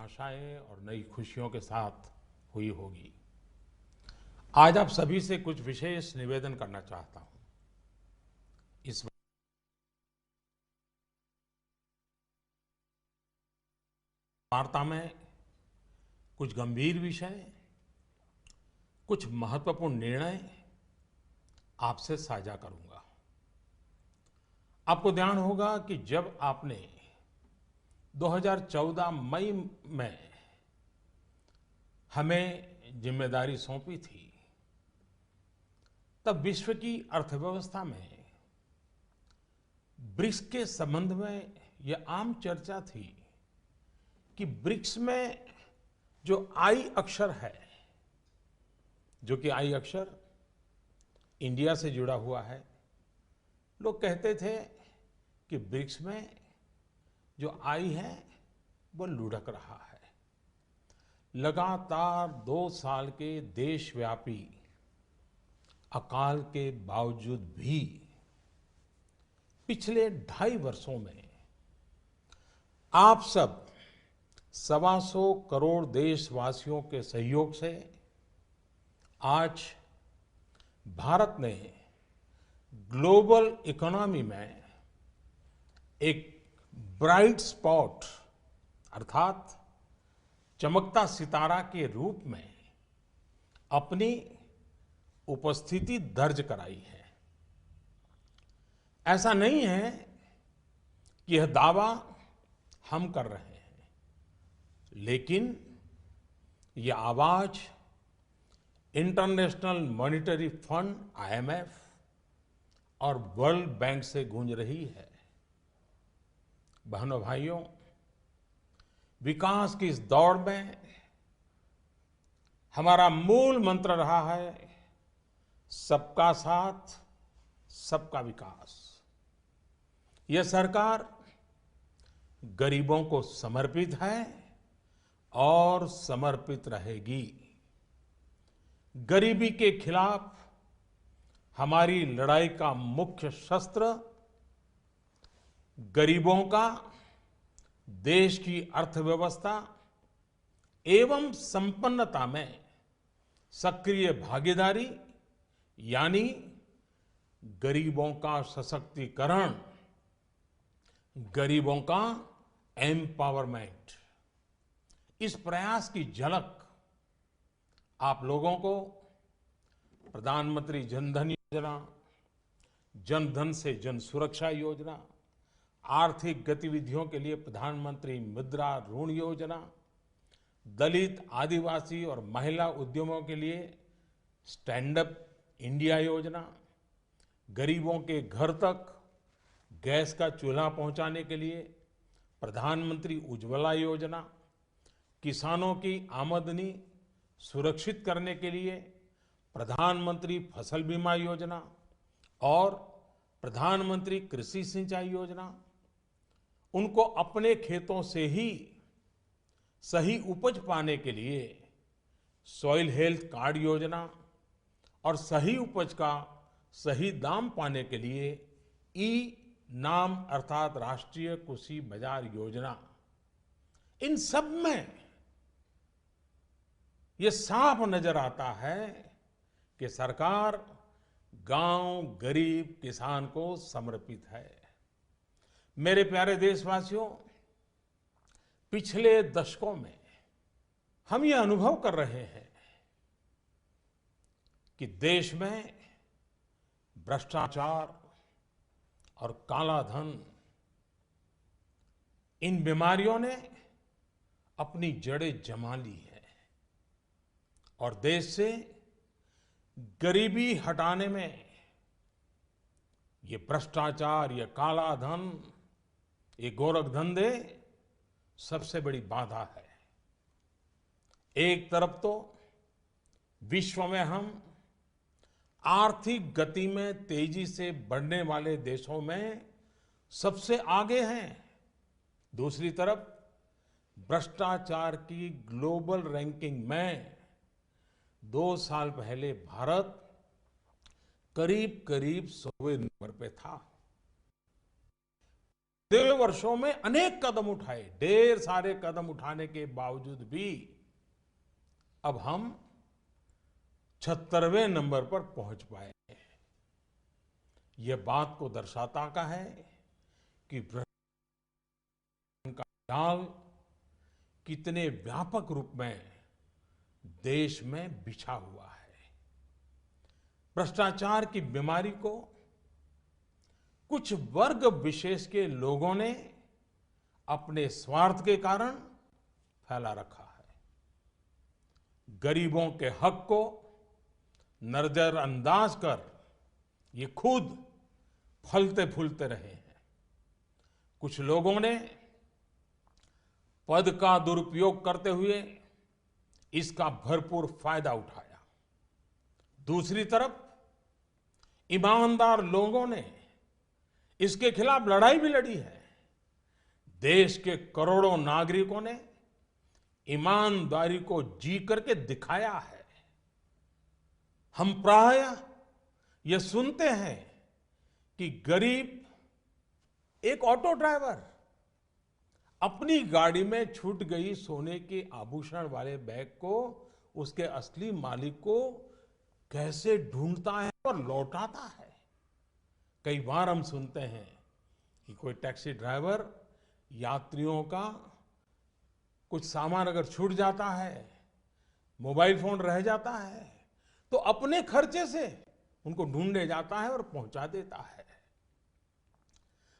आशाएं और नई खुशियों के साथ हुई होगी। आज आप सभी से कुछ विशेष निवेदन करना चाहता हूं। इस वार्ता में कुछ गंभीर विषय, कुछ महत्वपूर्ण निर्णय आपसे साझा करूंगा। आपको ध्यान होगा कि जब आपने 2014 मई में हमें जिम्मेदारी सौंपी थी, तब विश्व की अर्थव्यवस्था में ब्रिक्स के संबंध में यह आम चर्चा थी कि ब्रिक्स में जो आई अक्षर है, जो कि आई अक्षर इंडिया से जुड़ा हुआ है, लोग कहते थे कि ब्रिक्स में जो आई है वो लुढ़क रहा है। लगातार 2 साल के देशव्यापी अकाल के बावजूद भी पिछले 2.5 वर्षों में आप सब 125 करोड़ देशवासियों के सहयोग से आज भारत ने ग्लोबल इकोनॉमी में एक ब्राइट स्पॉट अर्थात चमकता सितारा के रूप में अपनी उपस्थिति दर्ज कराई है। ऐसा नहीं है कि यह दावा हम कर रहे हैं, लेकिन यह आवाज इंटरनेशनल मॉनिटरी फंड IMF और वर्ल्ड बैंक से गूंज रही है। बहनों भाइयों, विकास की इस दौड़ में हमारा मूल मंत्र रहा है सबका साथ, सबका विकास। यह सरकार गरीबों को समर्पित है और समर्पित रहेगी। गरीबी के खिलाफ हमारी लड़ाई का मुख्य शस्त्र गरीबों का देश की अर्थव्यवस्था एवं संपन्नता में सक्रिय भागीदारी यानी गरीबों का सशक्तिकरण, गरीबों का एम्पावरमेंट। इस प्रयास की झलक आप लोगों को प्रधानमंत्री जन धन योजना, जन धन से जन सुरक्षा योजना, आर्थिक गतिविधियों के लिए प्रधानमंत्री मुद्रा ऋण योजना, दलित, आदिवासी और महिला उद्यमों के लिए स्टैंड अप इंडिया योजना, गरीबों के घर तक गैस का चूल्हा पहुंचाने के लिए प्रधानमंत्री उज्ज्वला योजना, किसानों की आमदनी सुरक्षित करने के लिए प्रधानमंत्री फसल बीमा योजना और प्रधानमंत्री कृषि सिंचाई योजना, उनको अपने खेतों से ही सही उपज पाने के लिए सॉइल हेल्थ कार्ड योजना और सही उपज का सही दाम पाने के लिए नाम अर्थात राष्ट्रीय कृषि बाजार योजना। इन सब में ये साफ नजर आता है कि सरकार गांव, गरीब, किसान को समर्पित है। मेरे प्यारे देशवासियों, पिछले दशकों में हम ये अनुभव कर रहे हैं कि देश में भ्रष्टाचार और काला धन, इन बीमारियों ने अपनी जड़ें जमा ली है और देश से गरीबी हटाने में ये भ्रष्टाचार, ये काला धन, ये गोरख धंधे सबसे बड़ी बाधा है। एक तरफ तो विश्व में हम आर्थिक गति में तेजी से बढ़ने वाले देशों में सबसे आगे हैं, दूसरी तरफ भ्रष्टाचार की ग्लोबल रैंकिंग में 2 साल पहले भारत करीब करीब 100वें नंबर पे था। डेढ़ वर्षों में अनेक कदम उठाए, ढेर सारे कदम उठाने के बावजूद भी अब हम 76वें नंबर पर पहुंच पाए। यह बात को दर्शाता का है कि भ्रष्टाचार का जाल कितने व्यापक रूप में देश में बिछा हुआ है। भ्रष्टाचार की बीमारी को कुछ वर्ग विशेष के लोगों ने अपने स्वार्थ के कारण फैला रखा है। गरीबों के हक को नजरअंदाज कर ये खुद फलते फूलते रहे हैं। कुछ लोगों ने पद का दुरुपयोग करते हुए इसका भरपूर फायदा उठाया। दूसरी तरफ ईमानदार लोगों ने इसके खिलाफ लड़ाई भी लड़ी है। देश के करोड़ों नागरिकों ने ईमानदारी को जी करके दिखाया है। हम प्रायः यह सुनते हैं कि गरीब एक ऑटो ड्राइवर अपनी गाड़ी में छूट गई सोने के आभूषण वाले बैग को उसके असली मालिक को कैसे ढूंढता है और लौटाता है। कई बार हम सुनते हैं कि कोई टैक्सी ड्राइवर यात्रियों का कुछ सामान अगर छूट जाता है, मोबाइल फोन रह जाता है, तो अपने खर्चे से उनको ढूंढने जाता है और पहुंचा देता है।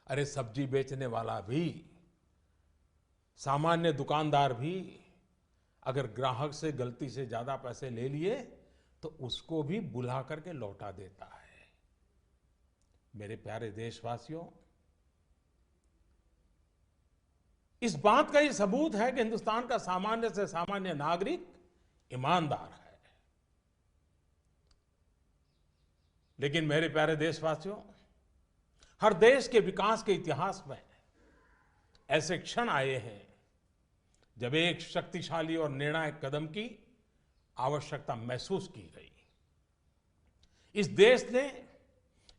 अरे सब्जी बेचने वाला भी, सामान्य दुकानदार भी अगर ग्राहक से गलती से ज्यादा पैसे ले लिए तो उसको भी बुला करके लौटा देता है। मेरे प्यारे देशवासियों, इस बात का ये सबूत है कि हिंदुस्तान का सामान्य से सामान्य नागरिक ईमानदार है। लेकिन मेरे प्यारे देशवासियों, हर देश के विकास के इतिहास में ऐसे क्षण आए हैं जब एक शक्तिशाली और निर्णायक कदम की आवश्यकता महसूस की गई। इस देश ने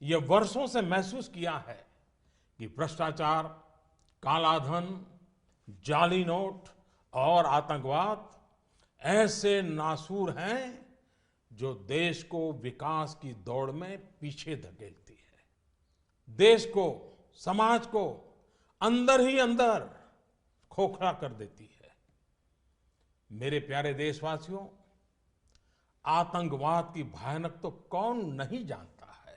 यह वर्षों से महसूस किया है कि भ्रष्टाचार, कालाधन, जाली नोट और आतंकवाद ऐसे नासूर हैं जो देश को विकास की दौड़ में पीछे धकेलती है, देश को, समाज को अंदर ही अंदर खोखला कर देती है। मेरे प्यारे देशवासियों, आतंकवाद की भयानक तो कौन नहीं जानता है।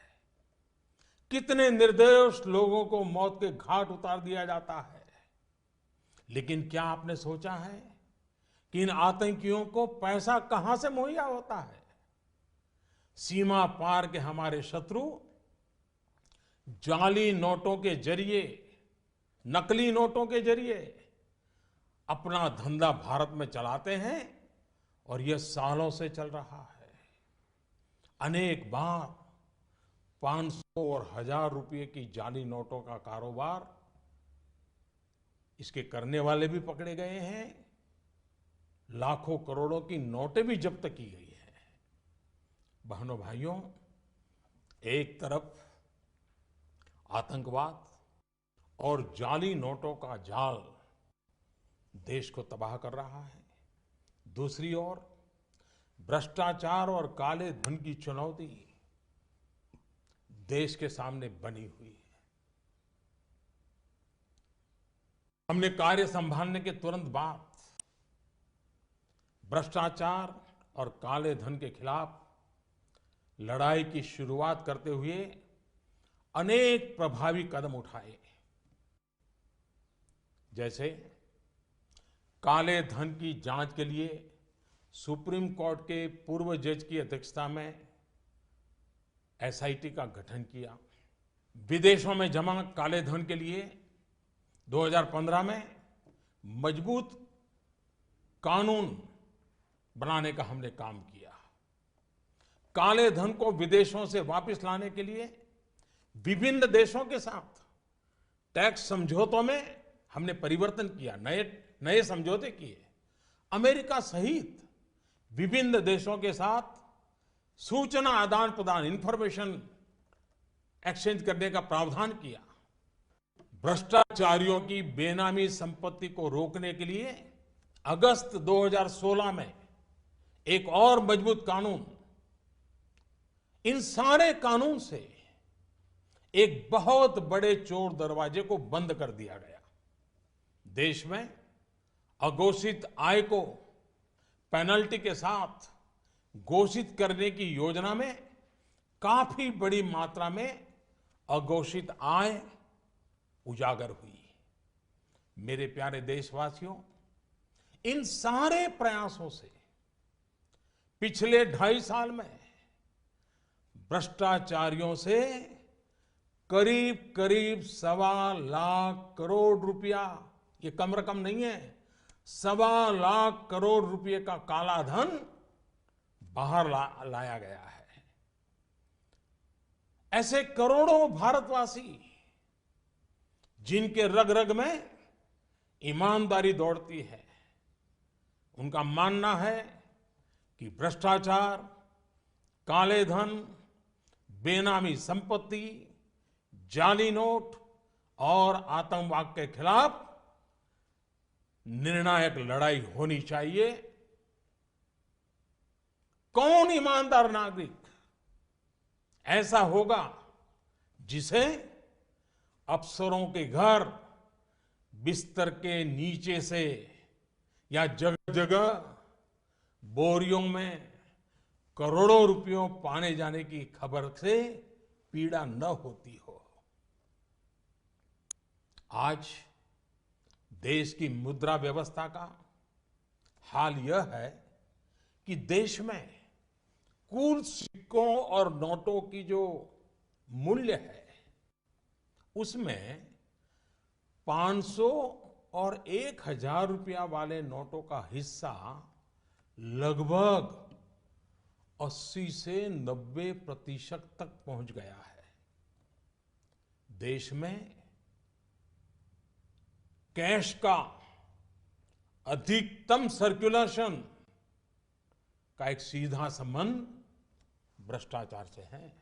कितने निर्दोष लोगों को मौत के घाट उतार दिया जाता है। लेकिन क्या आपने सोचा है कि इन आतंकियों को पैसा कहां से मुहैया होता है? सीमा पार के हमारे शत्रु जाली नोटों के जरिए, नकली नोटों के जरिए अपना धंधा भारत में चलाते हैं और यह सालों से चल रहा है। अनेक बार 500 और 1000 रुपए की जाली नोटों का कारोबार इसके करने वाले भी पकड़े गए हैं। लाखों करोड़ों की नोटें भी जब्त की गई हैं। बहनों भाइयों, एक तरफ आतंकवाद और जाली नोटों का जाल देश को तबाह कर रहा है, दूसरी ओर भ्रष्टाचार और काले धन की चुनौती देश के सामने बनी हुई है। हमने कार्य संभालने के तुरंत बाद भ्रष्टाचार और काले धन के खिलाफ लड़ाई की शुरुआत करते हुए अनेक प्रभावी कदम उठाए। जैसे काले धन की जांच के लिए सुप्रीम कोर्ट के पूर्व जज की अध्यक्षता में एसआईटी का गठन किया। विदेशों में जमा काले धन के लिए 2015 में मजबूत कानून बनाने का हमने काम किया। काले धन को विदेशों से वापस लाने के लिए विभिन्न देशों के साथ टैक्स समझौतों में हमने परिवर्तन किया, नए समझौते किए। अमेरिका सहित विभिन्न देशों के साथ सूचना आदान प्रदान, इंफॉर्मेशन एक्सचेंज करने का प्रावधान किया। भ्रष्टाचारियों की बेनामी संपत्ति को रोकने के लिए अगस्त 2016 में एक और मजबूत कानून, इन सारे कानून से एक बहुत बड़े चोर दरवाजे को बंद कर दिया गया। देश में अघोषित आय को पेनल्टी के साथ घोषित करने की योजना में काफी बड़ी मात्रा में अघोषित आय उजागर हुई। मेरे प्यारे देशवासियों, इन सारे प्रयासों से पिछले 2.5 साल में भ्रष्टाचारियों से करीब करीब 1.25 लाख करोड़ रुपया, ये कम रकम नहीं है, 1.25 लाख करोड़ रुपए का काला धन बाहर लाया गया है। ऐसे करोड़ों भारतवासी जिनके रग रग में ईमानदारी दौड़ती है, उनका मानना है कि भ्रष्टाचार, काले धन, बेनामी संपत्ति, जाली नोट और आतंकवाद के खिलाफ निर्णायक लड़ाई होनी चाहिए। कौन ईमानदार नागरिक ऐसा होगा जिसे अफसरों के घर बिस्तर के नीचे से या जगह जगह बोरियों में करोड़ों रुपयों पाने जाने की खबर से पीड़ा न होती हो। आज देश की मुद्रा व्यवस्था का हाल यह है कि देश में कुल सिक्कों और नोटों की जो मूल्य है, उसमें 500 और 1000 रुपया वाले नोटों का हिस्सा लगभग 80 से 90% तक पहुंच गया है। देश में कैश का अधिकतम सर्कुलेशन का एक सीधा संबंध भ्रष्टाचार से है।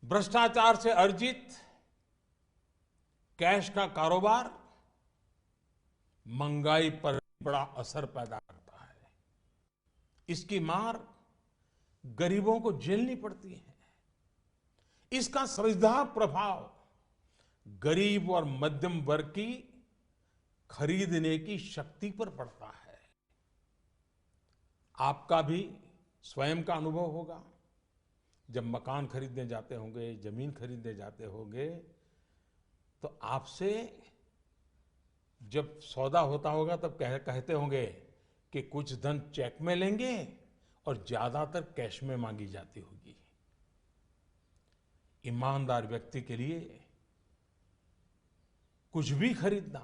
भ्रष्टाचार से अर्जित कैश का कारोबार महंगाई पर बड़ा असर पैदा करता है। इसकी मार गरीबों को झेलनी पड़ती है। इसका सीधा प्रभाव गरीब और मध्यम वर्ग की खरीदने की शक्ति पर पड़ता है। आपका भी स्वयं का अनुभव होगा। जब मकान खरीदने जाते होंगे, जमीन खरीदने जाते होंगे, तो आपसे जब सौदा होता होगा तब कहते होंगे कि कुछ धन चेक में लेंगे और ज्यादातर कैश में मांगी जाती होगी। ईमानदार व्यक्ति के लिए कुछ भी खरीदना,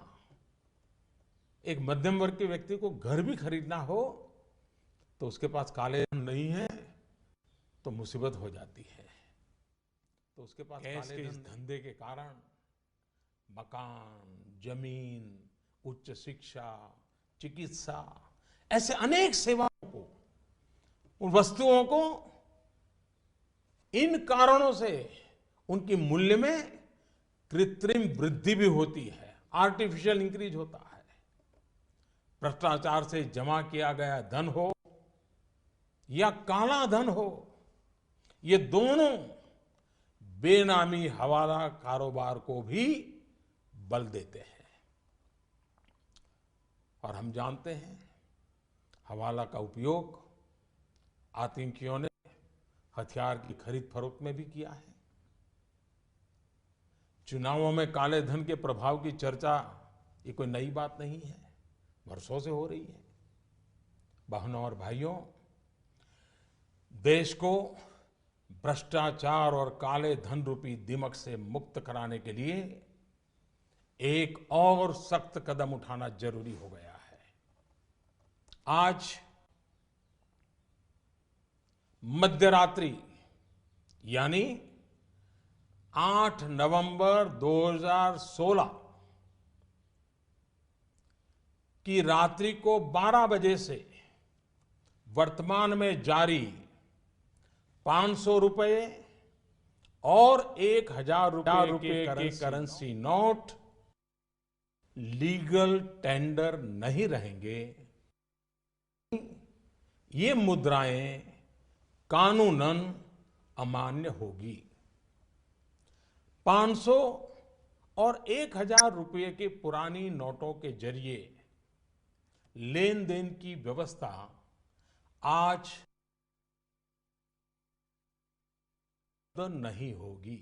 एक मध्यम वर्ग के व्यक्ति को घर भी खरीदना हो तो उसके पास काले धन नहीं है तो मुसीबत हो जाती है। तो उसके पास कैश के इस धंधे के कारण मकान, जमीन, उच्च शिक्षा, चिकित्सा, ऐसे अनेक सेवाओं को, उन वस्तुओं को, इन कारणों से उनकी मूल्य में कृत्रिम वृद्धि भी होती है, आर्टिफिशियल इंक्रीज होता है। भ्रष्टाचार से जमा किया गया धन हो या काला धन हो, ये दोनों बेनामी हवाला कारोबार को भी बल देते हैं। और हम जानते हैं हवाला का उपयोग आतंकियों ने हथियार की खरीद फरोख्त में भी किया है। चुनावों में काले धन के प्रभाव की चर्चा ये कोई नई बात नहीं है, वर्षों से हो रही है। बहनों और भाइयों, देश को भ्रष्टाचार और काले धन रूपी दिमक से मुक्त कराने के लिए एक और सख्त कदम उठाना जरूरी हो गया है। आज मध्यरात्रि यानी 8 नवंबर 2016 की रात्रि को 12 बजे से वर्तमान में जारी 500 रुपए और 1,000 रुपए के करेंसी नोट लीगल टेंडर नहीं रहेंगे। ये मुद्राएं कानूनन अमान्य होगी। 500 और 1,000 रुपए के पुरानी नोटों के जरिए लेन देन की व्यवस्था आज नहीं होगी।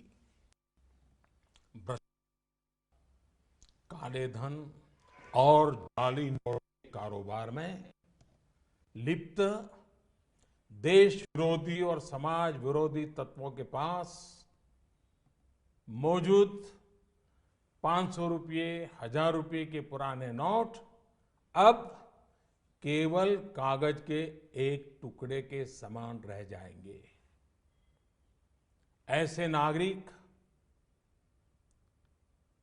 काले धन और जाली नोट के कारोबार में लिप्त देश विरोधी और समाज विरोधी तत्वों के पास मौजूद 500 रुपये, 1,000 रुपये के पुराने नोट अब केवल कागज के एक टुकड़े के समान रह जाएंगे। ऐसे नागरिक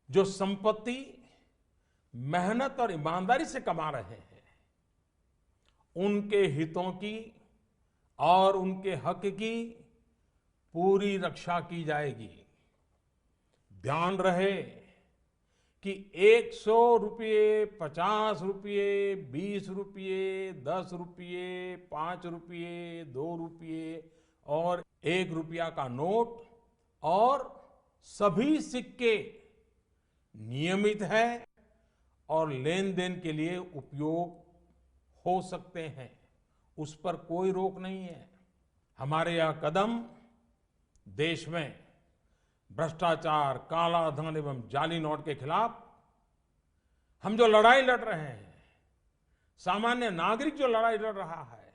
जो संपत्ति मेहनत और ईमानदारी से कमा रहे हैं, उनके हितों की और उनके हक की पूरी रक्षा की जाएगी। ध्यान रहे कि 100 रुपये, 50 रुपये, 20 रुपये, 10 रुपये, 5 रुपये, 2 रुपये और 1 रुपया का नोट और सभी सिक्के नियमित है और लेन देन के लिए उपयोग हो सकते हैं। उस पर कोई रोक नहीं है। हमारे यह कदम देश में भ्रष्टाचार, काला धन एवं जाली नोट के खिलाफ हम जो लड़ाई लड़ रहे हैं, सामान्य नागरिक जो लड़ाई लड़ रहा है,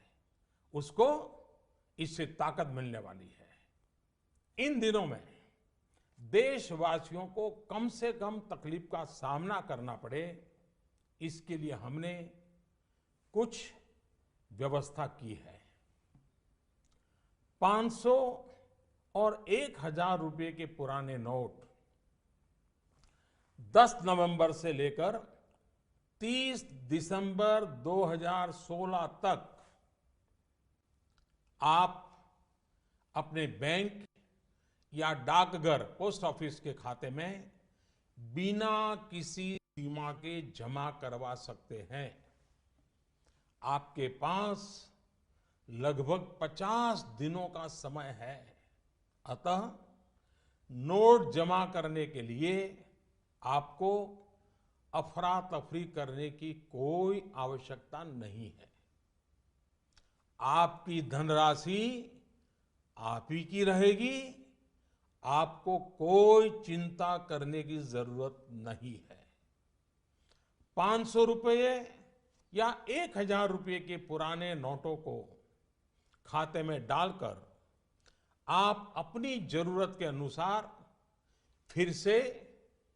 उसको इससे ताकत मिलने वाली है। इन दिनों में देशवासियों को कम से कम तकलीफ का सामना करना पड़े, इसके लिए हमने कुछ व्यवस्था की है। 500 और 1,000 रुपये के पुराने नोट 10 नवंबर से लेकर 30 दिसंबर 2016 तक आप अपने बैंक या डाकघर पोस्ट ऑफिस के खाते में बिना किसी सीमा के जमा करवा सकते हैं। आपके पास लगभग 50 दिनों का समय है। अतः नोट जमा करने के लिए आपको अफरा तफरी करने की कोई आवश्यकता नहीं है। आपकी धनराशि आप ही की रहेगी। आपको कोई चिंता करने की जरूरत नहीं है। 500 रुपये या 1,000 रुपये के पुराने नोटों को खाते में डालकर आप अपनी जरूरत के अनुसार फिर से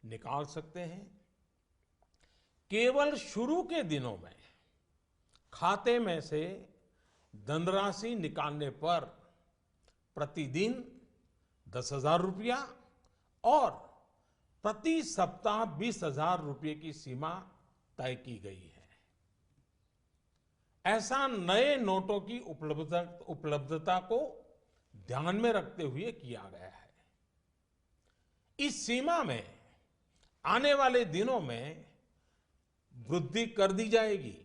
निकाल सकते हैं। केवल शुरू के दिनों में खाते में से धनराशि निकालने पर प्रतिदिन 10,000 रुपया और प्रति सप्ताह 20,000 रुपये की सीमा तय की गई है। ऐसा नए नोटों की उपलब्धता को ध्यान में रखते हुए किया गया है। इस सीमा में आने वाले दिनों में वृद्धि कर दी जाएगी।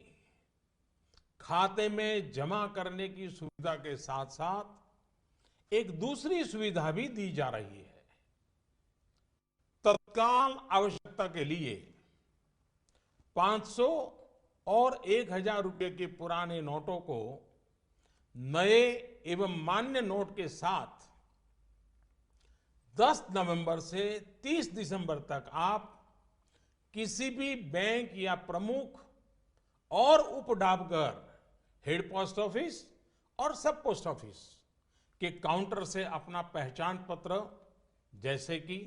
खाते में जमा करने की सुविधा के साथ साथ एक दूसरी सुविधा भी दी जा रही है। तत्काल आवश्यकता के लिए 500 और 1,000 रुपये के पुराने नोटों को नए एवं मान्य नोट के साथ 10 नवंबर से 30 दिसंबर तक आप किसी भी बैंक या प्रमुख और उप डाकघर, हेड पोस्ट ऑफिस और सब पोस्ट ऑफिस के काउंटर से अपना पहचान पत्र जैसे कि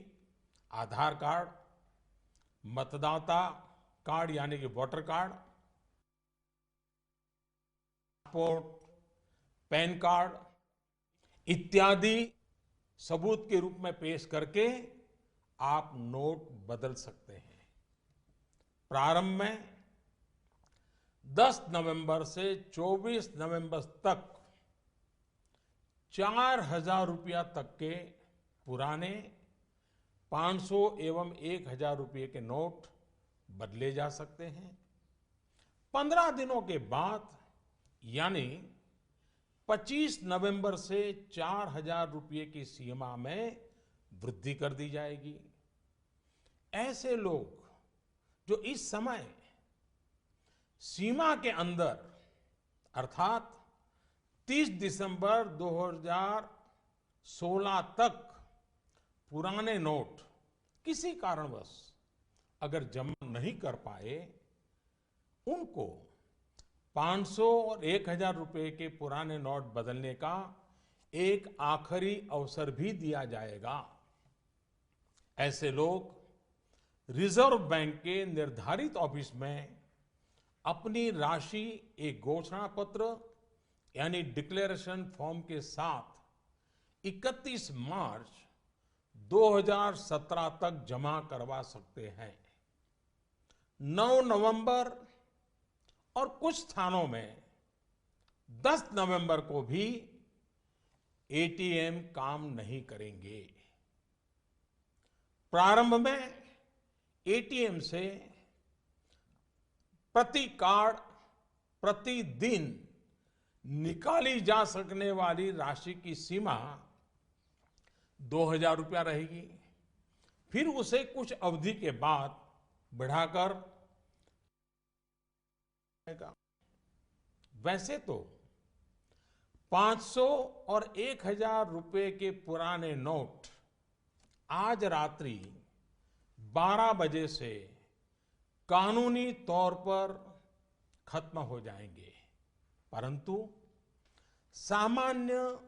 आधार कार्ड, मतदाता कार्ड यानी कि voter card, passport, pan card इत्यादि सबूत के रूप में पेश करके आप नोट बदल सकते हैं। प्रारंभ में 10 नवंबर से 24 नवंबर तक 4,000 रुपया तक के पुराने 500 एवं 1000 रुपये के नोट बदले जा सकते हैं। 15 दिनों के बाद यानी 25 नवंबर से 4000 रुपये की सीमा में वृद्धि कर दी जाएगी। ऐसे लोग जो इस समय सीमा के अंदर अर्थात 30 दिसंबर 2016 तक पुराने नोट किसी कारणवश अगर जमा नहीं कर पाए, उनको 500 और 1000 रुपये के पुराने नोट बदलने का एक आखिरी अवसर भी दिया जाएगा। ऐसे लोग रिजर्व बैंक के निर्धारित ऑफिस में अपनी राशि एक घोषणा पत्र यानी डिक्लेरेशन फॉर्म के साथ 31 मार्च 2017 तक जमा करवा सकते हैं। 9 नवंबर और कुछ स्थानों में 10 नवंबर को भी एटीएम काम नहीं करेंगे। प्रारंभ में एटीएम से प्रति कार्ड प्रतिदिन निकाली जा सकने वाली राशि की सीमा 2000 रुपया रहेगी। फिर उसे कुछ अवधि के बाद बढ़ाकर वैसे तो 500 और 1000 रुपये के पुराने नोट आज रात्रि 12 बजे से कानूनी तौर पर खत्म हो जाएंगे, परंतु सामान्य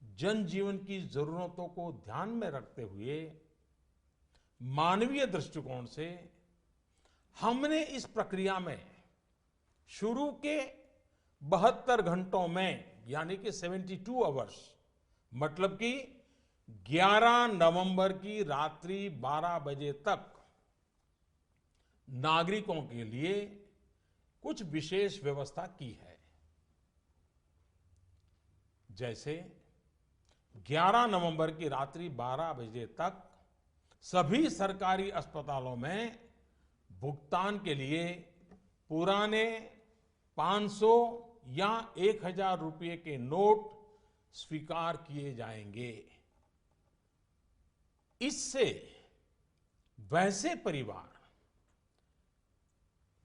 जनजीवन की जरूरतों को ध्यान में रखते हुए मानवीय दृष्टिकोण से हमने इस प्रक्रिया में शुरू के 72 घंटों में यानी कि 72 आवर्स मतलब कि 11 नवंबर की रात्रि 12 बजे तक नागरिकों के लिए कुछ विशेष व्यवस्था की है। जैसे 11 नवंबर की रात्रि 12 बजे तक सभी सरकारी अस्पतालों में भुगतान के लिए पुराने 500 या 1000 रुपये के नोट स्वीकार किए जाएंगे। इससे वैसे परिवार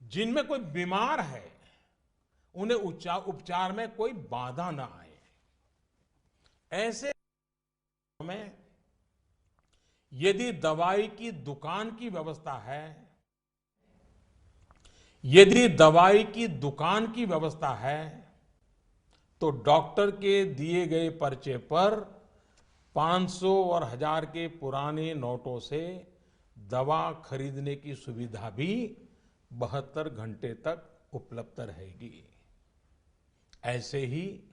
जिनमें कोई बीमार है उन्हें उपचार में कोई बाधा ना आए। ऐसे में यदि दवाई की दुकान की व्यवस्था है, यदि दवाई की दुकान की व्यवस्था है तो डॉक्टर के दिए गए पर्चे पर 500 और 1000 के पुराने नोटों से दवा खरीदने की सुविधा भी 72 घंटे तक उपलब्ध रहेगी। ऐसे ही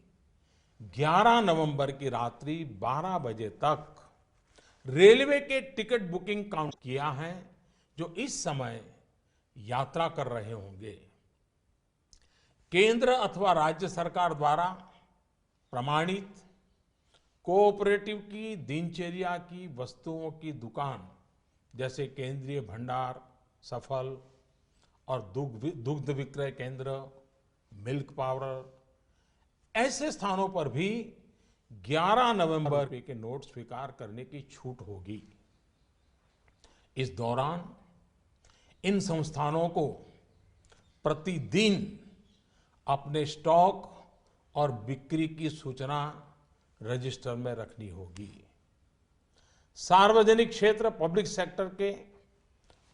11 नवंबर की रात्रि 12 बजे तक रेलवे के टिकट बुकिंग काउंट किया है जो इस समय यात्रा कर रहे होंगे। केंद्र अथवा राज्य सरकार द्वारा प्रमाणित कोऑपरेटिव की दिनचर्या की वस्तुओं की दुकान जैसे केंद्रीय भंडार, सफल और दुग्ध विक्रय केंद्र, मिल्क पाउडर, ऐसे स्थानों पर भी 11 नवंबर के नोट स्वीकार करने की छूट होगी। इस दौरान इन संस्थानों को प्रतिदिन अपने स्टॉक और बिक्री की सूचना रजिस्टर में रखनी होगी। सार्वजनिक क्षेत्र पब्लिक सेक्टर के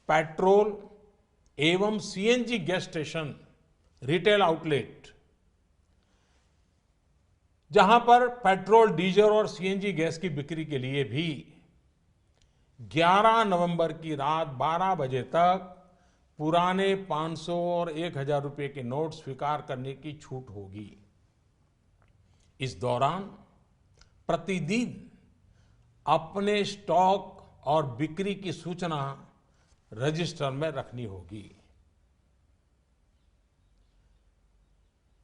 पेट्रोल एवं CNG gas station, retail outlet जहां पर पेट्रोल, डीजल और सीएनजी गैस की बिक्री के लिए भी 11 नवंबर की रात 12 बजे तक पुराने 500 और 1000 रुपये के नोट स्वीकार करने की छूट होगी। इस दौरान प्रतिदिन अपने स्टॉक और बिक्री की सूचना रजिस्टर में रखनी होगी।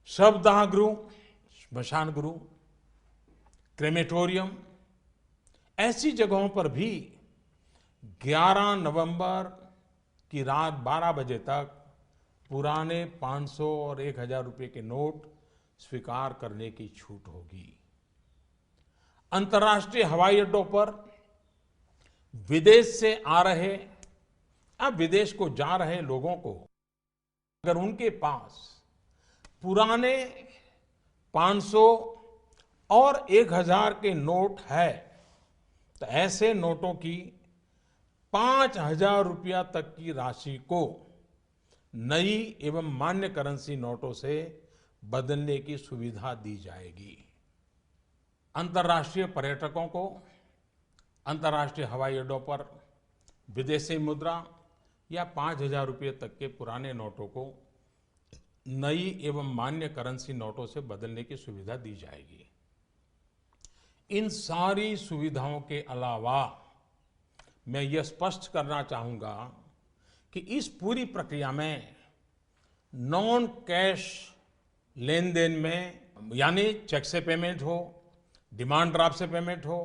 शवदाह गृह, स्मशान गृह, क्रेमेटोरियम ऐसी जगहों पर भी 11 नवंबर की रात 12 बजे तक पुराने 500 और 1000 रुपए के नोट स्वीकार करने की छूट होगी। अंतर्राष्ट्रीय हवाई अड्डों पर विदेश से आ रहे, अब विदेश को जा रहे लोगों को अगर उनके पास पुराने 500 और 1000 के नोट है तो ऐसे नोटों की 5000 रुपया तक की राशि को नई एवं मान्य करेंसी नोटों से बदलने की सुविधा दी जाएगी। अंतर्राष्ट्रीय पर्यटकों को अंतर्राष्ट्रीय हवाई अड्डों पर विदेशी मुद्रा या 5000 रुपये तक के पुराने नोटों को नई एवं मान्य करेंसी नोटों से बदलने की सुविधा दी जाएगी। इन सारी सुविधाओं के अलावा मैं यह स्पष्ट करना चाहूंगा कि इस पूरी प्रक्रिया में नॉन कैश लेन देन में, यानी चेक से पेमेंट हो, डिमांड ड्राफ्ट से पेमेंट हो,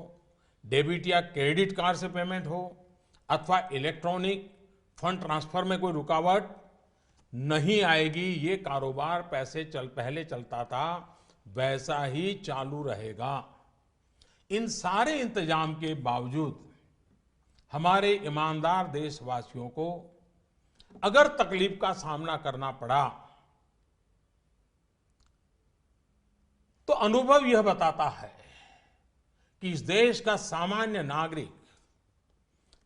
डेबिट या क्रेडिट कार्ड से पेमेंट हो अथवा इलेक्ट्रॉनिक फंड ट्रांसफर में कोई रुकावट नहीं आएगी। ये कारोबार पहले चलता था वैसा ही चालू रहेगा। इन सारे इंतजाम के बावजूद हमारे ईमानदार देशवासियों को अगर तकलीफ का सामना करना पड़ा तो अनुभव यह बताता है कि इस देश का सामान्य नागरिक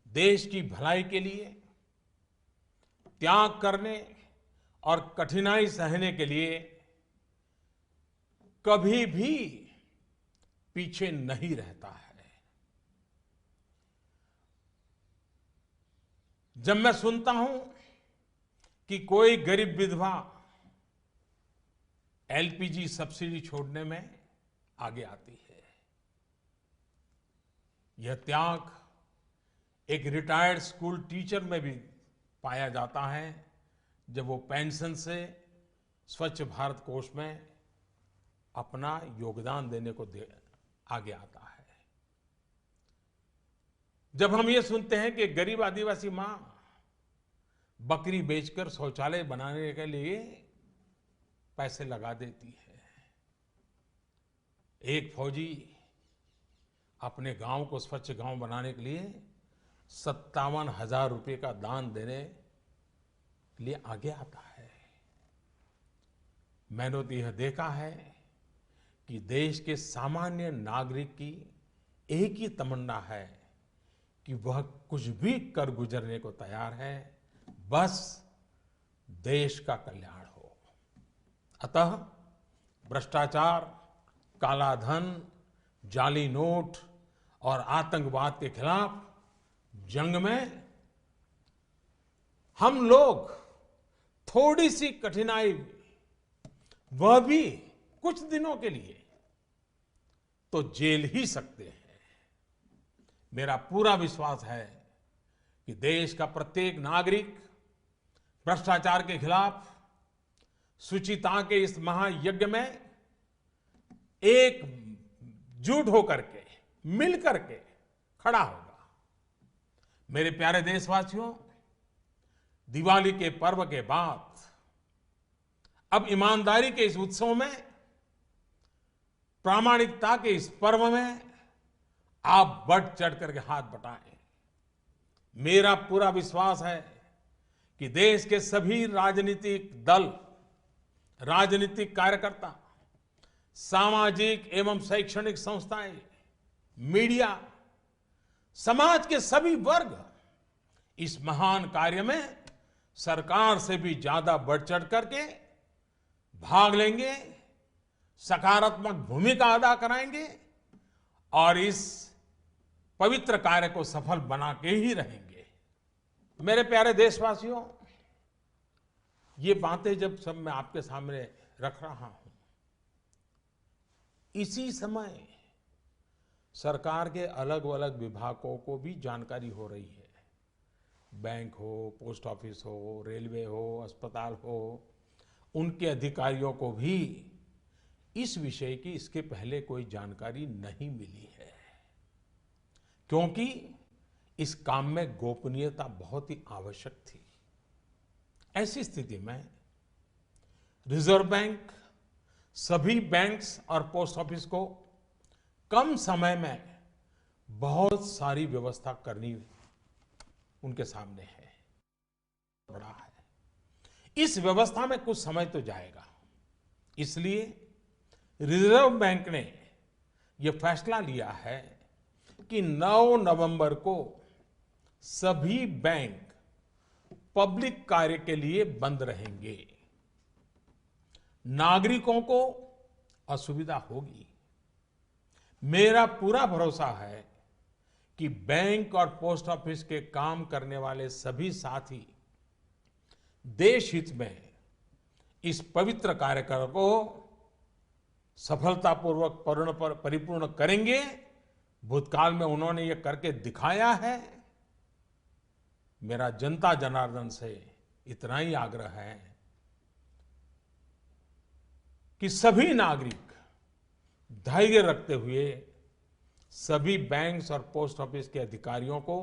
देश की भलाई के लिए त्याग करने और कठिनाई सहने के लिए कभी भी पीछे नहीं रहता है। जब मैं सुनता हूं कि कोई गरीब विधवा एलपीजी सब्सिडी छोड़ने में आगे आती है, यह त्याग एक रिटायर्ड स्कूल टीचर में भी पाया जाता है जब वो पेंशन से स्वच्छ भारत कोष में अपना योगदान देने को आगे आता है। जब हम ये सुनते हैं कि गरीब आदिवासी मां बकरी बेचकर शौचालय बनाने के लिए पैसे लगा देती है, एक फौजी अपने गांव को स्वच्छ गांव बनाने के लिए 57,000 रुपए का दान देने के लिए आगे आता है। मैंने तो यह देखा है कि देश के सामान्य नागरिक की एक ही तमन्ना है कि वह कुछ भी कर गुजरने को तैयार है, बस देश का कल्याण हो। अतः भ्रष्टाचार, काला धन, जाली नोट और आतंकवाद के खिलाफ जंग में हम लोग थोड़ी सी कठिनाई, वह भी कुछ दिनों के लिए, तो झेल ही सकते हैं। मेरा पूरा विश्वास है कि देश का प्रत्येक नागरिक भ्रष्टाचार के खिलाफ शुचिता के इस महायज्ञ में एकजुट होकर के, मिल करके खड़ा होगा। मेरे प्यारे देशवासियों, दिवाली के पर्व के बाद अब ईमानदारी के इस उत्सव में, प्रामाणिकता के इस पर्व में आप बढ़ चढ़ करके हाथ बटाएं। मेरा पूरा विश्वास है कि देश के सभी राजनीतिक दल, राजनीतिक कार्यकर्ता, सामाजिक एवं शैक्षणिक संस्थाएं, मीडिया, समाज के सभी वर्ग इस महान कार्य में सरकार से भी ज्यादा बढ़ चढ़ करके भाग लेंगे, सकारात्मक भूमिका अदा कराएंगे और इस पवित्र कार्य को सफल बना के ही रहेंगे। मेरे प्यारे देशवासियों, ये बातें जब सब मैं आपके सामने रख रहा हूं, इसी समय सरकार के अलग अलग विभागों को भी जानकारी हो रही है। बैंक हो, पोस्ट ऑफिस हो, रेलवे हो, अस्पताल हो, उनके अधिकारियों को भी इस विषय की इसके पहले कोई जानकारी नहीं मिली है। क्योंकि इस काम में गोपनीयता बहुत ही आवश्यक थी। ऐसी स्थिति में रिजर्व बैंक सभी बैंक्स और पोस्ट ऑफिस को कम समय में बहुत सारी व्यवस्था करनी उनके सामने है, बड़ा है। इस व्यवस्था में कुछ समय तो जाएगा, इसलिए रिजर्व बैंक ने यह फैसला लिया है कि 9 नवंबर को सभी बैंक पब्लिक कार्य के लिए बंद रहेंगे। नागरिकों को असुविधा होगी। मेरा पूरा भरोसा है कि बैंक और पोस्ट ऑफिस के काम करने वाले सभी साथी देश हित में इस पवित्र कार्यक्रम को सफलतापूर्वक परिपूर्ण करेंगे। भूतकाल में उन्होंने ये करके दिखाया है। मेरा जनता जनार्दन से इतना ही आग्रह है कि सभी नागरिक धैर्य रखते हुए सभी बैंक्स और पोस्ट ऑफिस के अधिकारियों को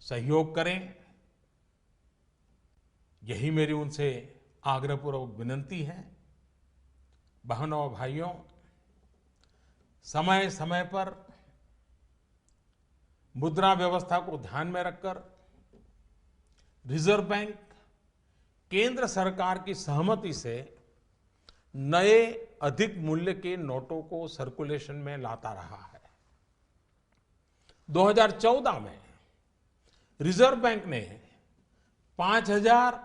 सहयोग करें। यही मेरी उनसे आग्रहपूर्वक विनती है। बहनों और भाइयों, समय समय पर मुद्रा व्यवस्था को ध्यान में रखकर रिजर्व बैंक केंद्र सरकार की सहमति से नए अधिक मूल्य के नोटों को सर्कुलेशन में लाता रहा है। 2014 में रिजर्व बैंक ने 5,000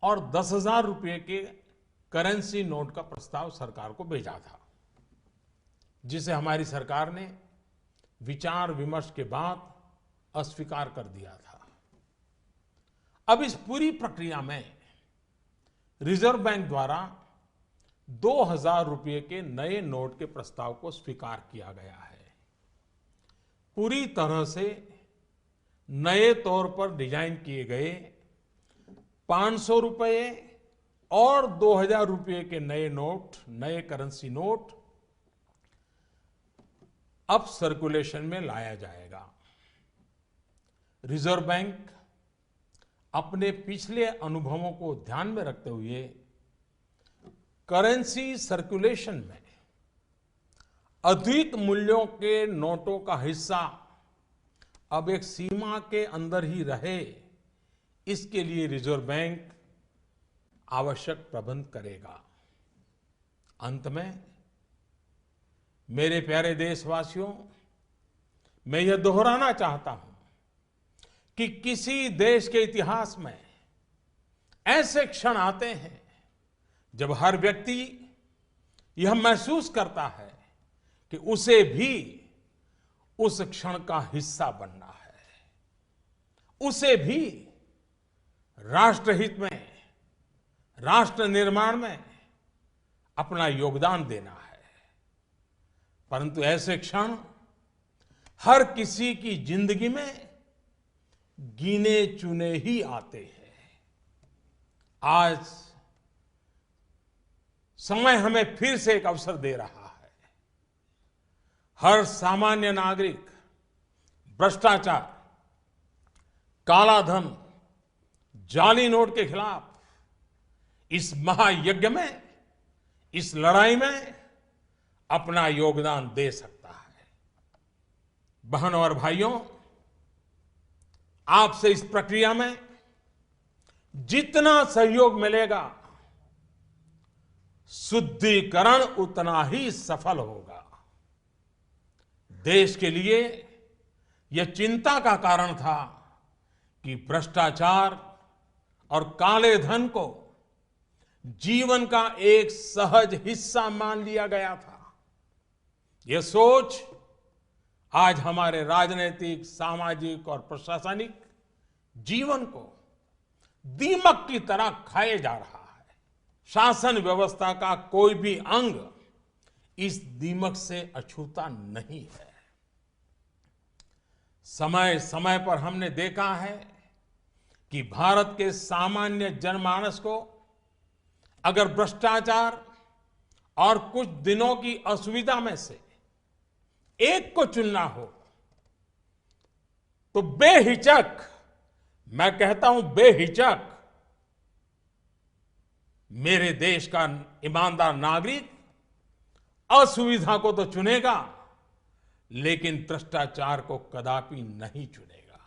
और 10,000 रुपए के करेंसी नोट का प्रस्ताव सरकार को भेजा था, जिसे हमारी सरकार ने विचार विमर्श के बाद अस्वीकार कर दिया था। अब इस पूरी प्रक्रिया में रिजर्व बैंक द्वारा 2,000 रुपए के नए नोट के प्रस्ताव को स्वीकार किया गया है। पूरी तरह से नए तौर पर डिजाइन किए गए 500 रुपए और 2,000 रुपए के नए नोट, नए करेंसी नोट अब सर्कुलेशन में लाया जाएगा। रिजर्व बैंक अपने पिछले अनुभवों को ध्यान में रखते हुए करेंसी सर्कुलेशन में अधिक मूल्यों के नोटों का हिस्सा अब एक सीमा के अंदर ही रहे, इसके लिए रिजर्व बैंक आवश्यक प्रबंध करेगा। अंत में मेरे प्यारे देशवासियों, मैं यह दोहराना चाहता हूं कि किसी देश के इतिहास में ऐसे क्षण आते हैं जब हर व्यक्ति यह महसूस करता है कि उसे भी उस क्षण का हिस्सा बनना है, उसे भी राष्ट्रहित में, राष्ट्र निर्माण में अपना योगदान देना है। परंतु ऐसे क्षण हर किसी की जिंदगी में गिने चुने ही आते हैं। आज समय हमें फिर से एक अवसर दे रहा है। हर सामान्य नागरिक भ्रष्टाचार, काला धन, जाली नोट के खिलाफ इस महायज्ञ में, इस लड़ाई में अपना योगदान दे सकता है। बहनों और भाइयों, आपसे इस प्रक्रिया में जितना सहयोग मिलेगा, शुद्धिकरण उतना ही सफल होगा। देश के लिए यह चिंता का कारण था कि भ्रष्टाचार और काले धन को जीवन का एक सहज हिस्सा मान लिया गया था। यह सोच आज हमारे राजनीतिक, सामाजिक और प्रशासनिक जीवन को दीमक की तरह खाए जा रहा है। शासन व्यवस्था का कोई भी अंग इस दीमक से अछूता नहीं है। समय समय पर हमने देखा है कि भारत के सामान्य जनमानस को अगर भ्रष्टाचार और कुछ दिनों की असुविधा में से एक को चुनना हो तो बेहिचक, मैं कहता हूं बेहिचक, मेरे देश का ईमानदार नागरिक असुविधा को तो चुनेगा, लेकिन भ्रष्टाचार को कदापि नहीं चुनेगा।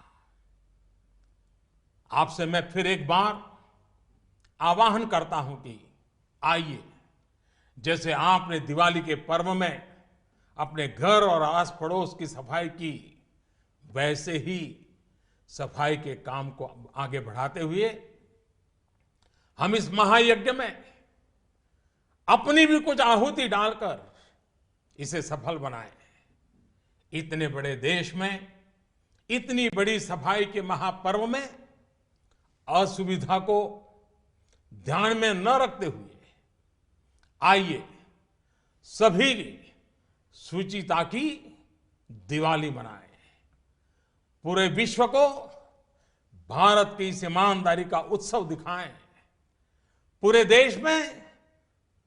आपसे मैं फिर एक बार आह्वान करता हूं कि आइए, जैसे आपने दिवाली के पर्व में अपने घर और आस पड़ोस की सफाई की, वैसे ही सफाई के काम को आगे बढ़ाते हुए हम इस महायज्ञ में अपनी भी कुछ आहुति डालकर इसे सफल बनाएं। इतने बड़े देश में इतनी बड़ी सफाई के महापर्व में असुविधा को ध्यान में न रखते हुए आइए सभी शुचिता की दिवाली मनाएं। पूरे विश्व को भारत की इस ईमानदारी का उत्सव दिखाएं। पूरे देश में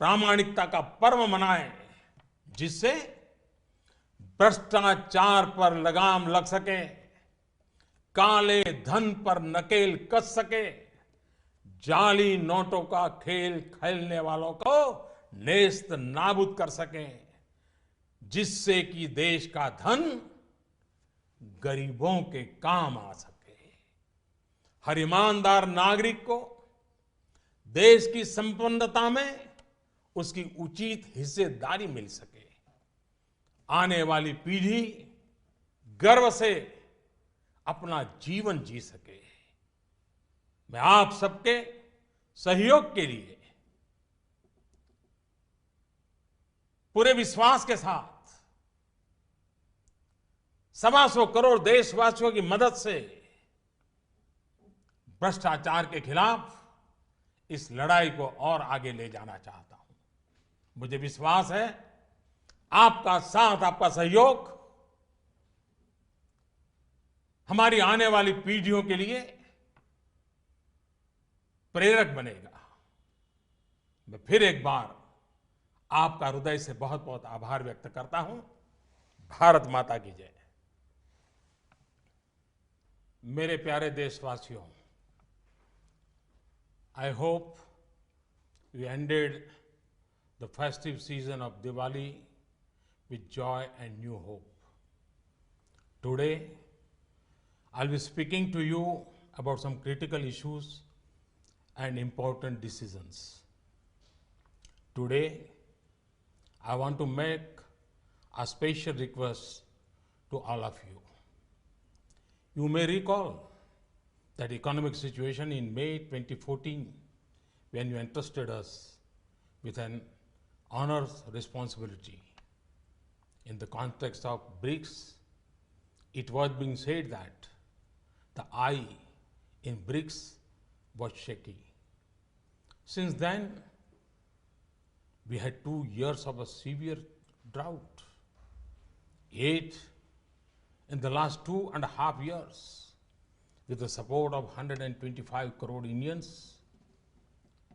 प्रामाणिकता का पर्व मनाएं, जिससे भ्रष्टाचार पर लगाम लग सके, काले धन पर नकेल कस सके, जाली नोटों का खेल खेलने वालों को नेस्त नाबूद कर सके, जिससे कि देश का धन गरीबों के काम आ सके। हर ईमानदार नागरिक को देश की संपन्नता में उसकी उचित हिस्सेदारी मिल सके। आने वाली पीढ़ी गर्व से अपना जीवन जी सके। मैं आप सबके सहयोग के लिए पूरे विश्वास के साथ 125 करोड़ देशवासियों की मदद से भ्रष्टाचार के खिलाफ इस लड़ाई को और आगे ले जाना चाहता हूं। मुझे विश्वास है आपका साथ, आपका सहयोग हमारी आने वाली पीढ़ियों के लिए प्रेरक बनेगा। मैं फिर एक बार आपका हृदय से बहुत बहुत आभार व्यक्त करता हूं। भारत माता की जय। मेरे प्यारे देशवासियों, I hope you ended the festive season of Diwali with joy and new hope. Today, I'll be speaking to you about some critical issues and important decisions. Today, I want to make a special request to all of you. You may recall that economic situation in May 2014, when you entrusted us with an honors responsibility. In the context of BRICS, it was being said that the eye in BRICS was shaky. Since then, we had 2 years of a severe drought. Yet, in the last 2.5 years, with the support of 125 crore Indians,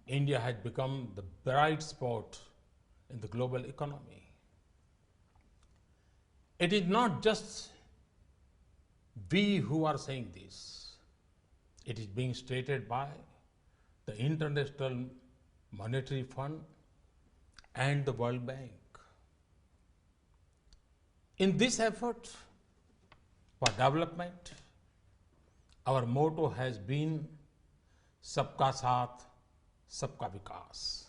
India has become the bright spot in the global economy. It is not just we who are saying this. It is being stated by the International Monetary Fund and the World Bank. In this effort for development, our motto has been Sabka Saath, Sabka Vikas.